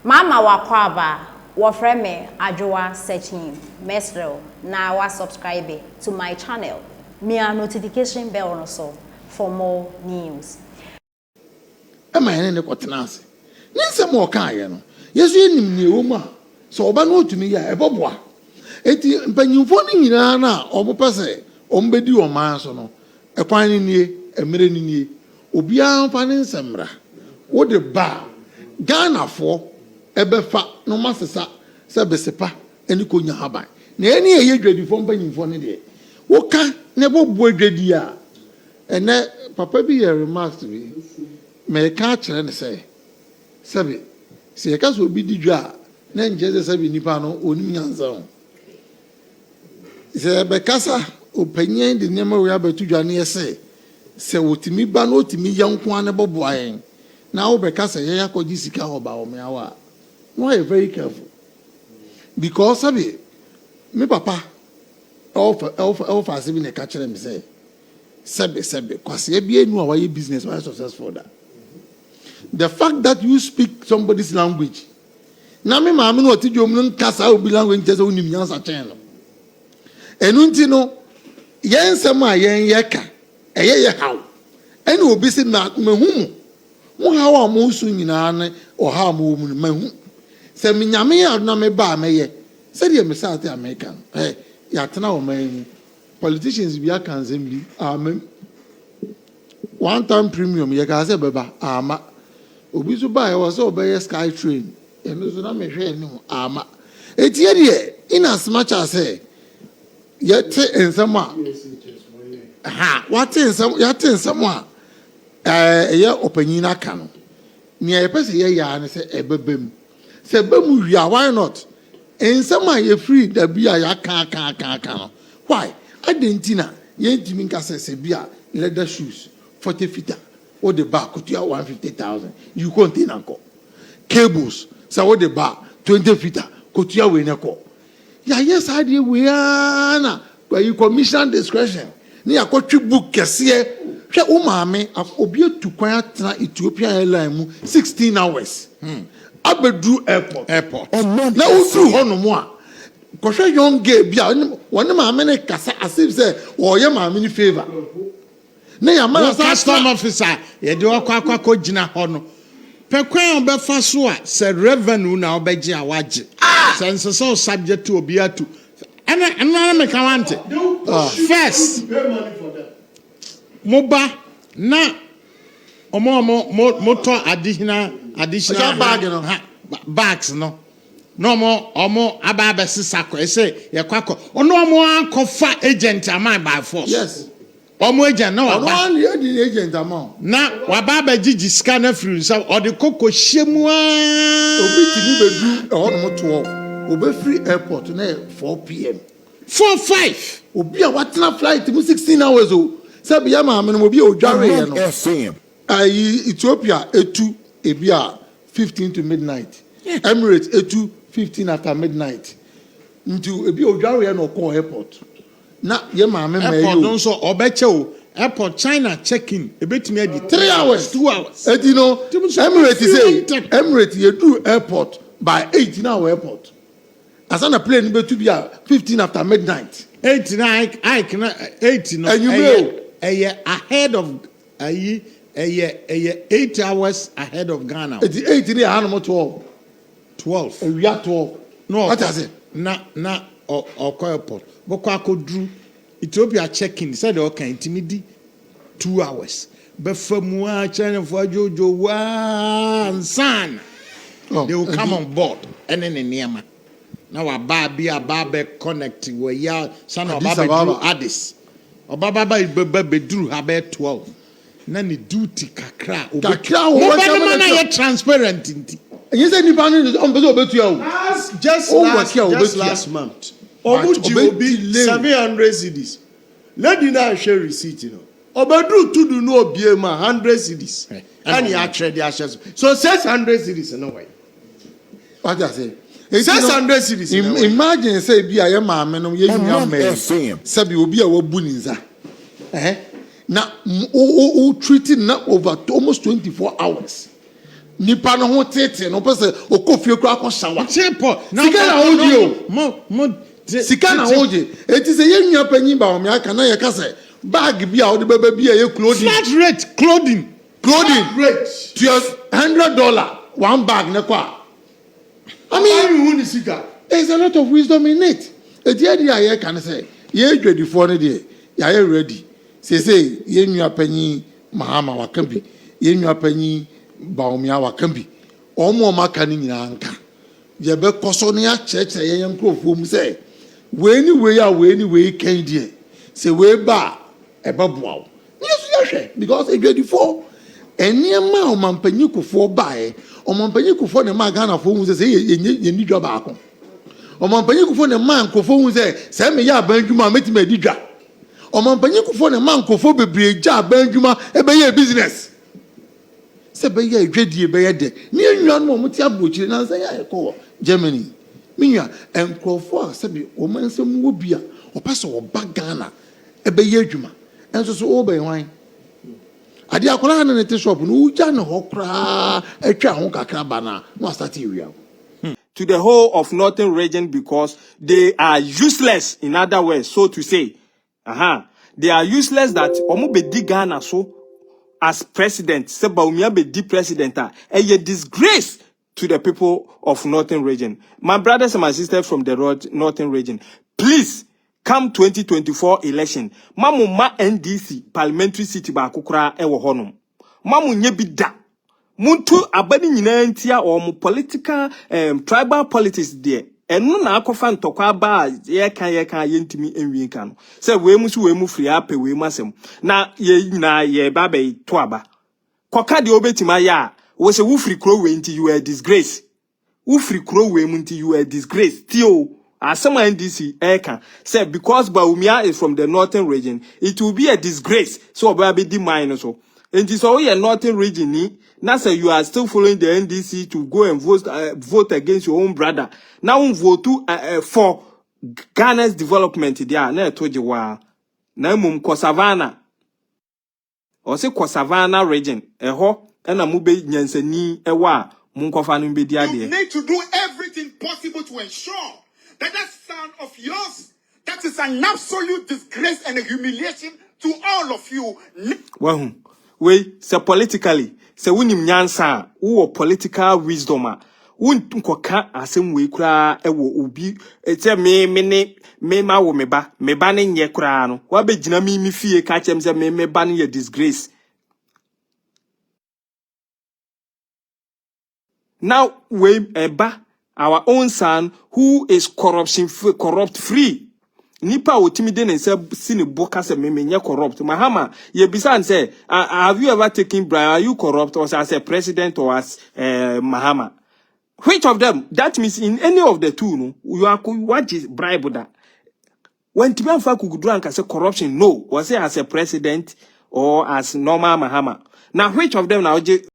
Mama wakwaba wafreme ajoa searching mesro na wa subscribe to my channel. Mia notification bell also for more news. Am I any quatenance? Ninsa more kaye no. Yesu enim ne woma. So oba no tumi ya eboboa. Eti mpanyimfo ni nyina na obo pese ombedi o man so no. Ekwan ni nie, emere ni nie. Obi anfa ne nsemra. Wo de ba Ghana fo ebefa no masesa se besepa eni konya haban. Na eni eye dwadi fo mpanyimfo ne de. Wo ka ne bobo dwadi a ene papa bi ye remarks bi me ka kire ne se sabi se ye ka so bi di dwa na nje se sabi nipa no onim nyanza ho se be kasa opanyen de nema we abatu dwa ne yese se wotimi ba no otimi yanko ane bobo ayen na wo be kasa ye yakoji sika ho Bawumia wa no are very careful because sabi me papa of as even a catcher me say sebe kwase ebie nu a why business why successful that the fact that you speak somebody's language na me ma me no otidwom no nkasa obi language just onim nyansa chen no enu nti no yensem a yen yeka ye haw ene obi se na mahu mo haw a mo su nyina ne o haw mo mu mahu se me nyame ya na me ba meye se de me sa te American yatena o man politicians be assembly amen one time premium ye ka say beba ama obi so buy was obey sky train eno so na me hwe ni ama etie de in as much as say yete ensama what ensama yete ensama ye opanyin aka no ne ye pese ye ya ne say ebebem say bemu wi why not ensama ye free da bia ya ka why adentina ye ntimi nka se bia leather shoes 40 feet or the bar could you 150,000 you contain anko cables so what the bar 20 feet could you win a call yeah yes idea we na where you commission discretion ni akotwi book kese hwe o maame obi atukwan atena Ethiopia airline mu 16 hours abedu airport na usu hono mo a kohwe young girl bia woni maame ne kasa asif say o ye maame ni favor na ya man custom officer ye de akwa gina hono pekwan obefa so a se revenue na obegi a wage sense so subject to obi atu ana me ka wante first moba na moto additional bag no bags no no omo aba sisako e say ye kwakọ ono omo ankofa agent amai by force yes omo agent na wa ba no the agent amount na wa ba gigi scanner free so o de kokko hyemu a obi tini bedu e hono mo 12 obi free airport na 4 p.m. 4-5 obi a watena flight mu 16 hours o sabi ya ma no obi odware ye no Ethiopia etu ebia 15 to midnight Emirates etu 15 after midnight into ebi odware no call airport na ye ma me airport no so obeche o airport China check-in ebetimi adi 3 hours 2 hours edi no Emirates ye do airport by 8 in our airport asana plane betu bia 15 after midnight 8 no and you know ahead of 8 hours ahead of Ghana 8 in the 12 we are 12 no what is it na airport boko akodru Ethiopia check-in said okay intimidi 2 hours befamu a China for jojo one son they will come on board and then niema na wa ba bia ba connect we ya son of baba Addis obaba be duru ha be 12 na ni duty kakra obekra na ye transparent nti you say nipa no on bezo obetu ya just last month obuji obi 700 cedis lady na share receipt no obedu tudu no obie ma 100 cedis and ya trade ya shares so 600 cedis no way what I say 600 cedis imagine say bia ye maame no ye nya me sabi obi a wabu ninza na treating na over almost 24 hours nipa no ho tete no pese okofie kura ko shawa Chepo. sika na odio Mo sika na oje enti se yenua panyin Bawumia aka na ye ka se bag bi a odi baba bi a ye clothing flat rate clothing rate to $100 one bag ne kwa I mean who ni sika there's a lot of wisdom in it eti edi a ye kan say ye dwadifo ne de ya ye ready say yenua panyin mahama wakambi yenua panyin Bawumia wakambi omo maka ni nyina nka ye be koso ne a cheche ye nkrofo mu say we ni we kan die say we ba e ba boa yesu ya hwe because e dwadifo eniema o mampanyi kufo bae o mampanyi kufo ne ma Ghana fo hu say ye ni dwa ba ko o mampanyi kufo ne ma nkofo hu say me ya bandwuma metima di dwa o mampanyi kufo ne ma nkofo bebre ja bandwuma e be ye business se be ye dwedie be ye de ne enwa no mo ti abrochire na say ya ko Germany minya enkrofo a se be o mansem wo bia o pese o ba Ghana e be ye adwuma enso so o be hwan ade akola na te shop no uja ne hokra atwa ho kakra bana no start area to the whole of Northern region because they are useless, in other words, so to say. They are useless that omo be di Ghana so as president, se Bawumia be di president, a disgrace to the people of Northern region. My brothers and my sisters from the Northern region, please come 2024 election. Mamu ma NDC parliamentary city ba kukura ewo honum. Mamu nye bida. Muntu abani nyina ntia o mu political tribal politics there enu na akofa ntokwa ba ye kan yentimi enwie kan no se we mu free ape we mu asem na ye nyina ye ba be to aba koka de obetima ya wo se wo free kro we nti you are disgrace wo free kro we mu nti you are disgrace tio asema NDC eka say because Bawumia is from the northern region it will be a disgrace so oba be di mine so enti so we are northern region ni now say you are still following the NDC to go and vote against your own brother. Now vote for Ghana's development there. Na told you wa. Na mum Kosavana. Or say Kosavana region. Eho ena mube nyansani ewa mum kofanu be dia de. You need to do everything possible to ensure that that son of yours, that is an absolute disgrace and a humiliation to all of you. Well, we say politically. Se wunim nyansa wo political wisdom a wonkoka asem we kura ewo obi ete me ma wo me ba ne nye kura no wa be gina mi fie ka chem se me ba ne ye disgrace now we eba our own son who is corrupt free nipa otimide ne se sine boka se me corrupt mahama ye bisan say have you ever taken bribe? Are you corrupt or as a president or as mahama? Which of them? That means in any of the two no you are what is bribe that when timanfa kugudu anka say corruption no was it as a president or as normal mahama now which of them now